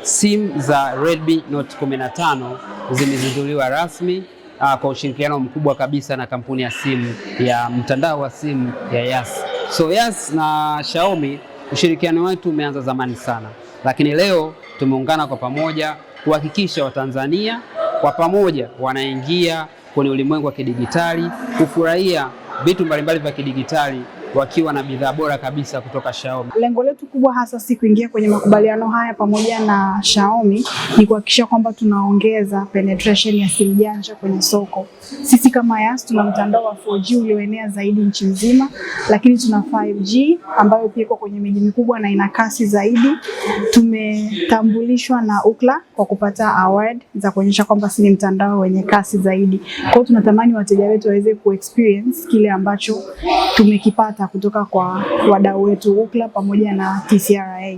simu za Redmi Note 15 zimezinduliwa rasmi kwa ushirikiano mkubwa kabisa na kampuni ya simu ya mtandao wa simu ya Yas. So Yas na Xiaomi ushirikiano wetu umeanza zamani sana, lakini leo tumeungana kwa pamoja kuhakikisha Watanzania kwa pamoja wanaingia kwenye ulimwengu wa kidigitali, kufurahia vitu mbalimbali vya kidigitali wakiwa na bidhaa bora kabisa kutoka Xiaomi. Lengo letu kubwa hasa si kuingia kwenye makubaliano haya pamoja na Xiaomi, ni kuhakikisha kwamba tunaongeza penetration ya simu janja kwenye soko. Sisi kama Yas tuna mtandao wa 4G ulioenea zaidi nchi nzima, lakini tuna 5G ambayo pia iko kwenye miji mikubwa na ina kasi zaidi. Tumetambulishwa na Ookla kwa kupata award za kuonyesha kwamba si ni mtandao wenye kasi zaidi. Kwa hiyo tunatamani wateja wetu waweze kuexperience kile ambacho tumekipata kutoka kwa wadau wetu Ookla pamoja na TCRA.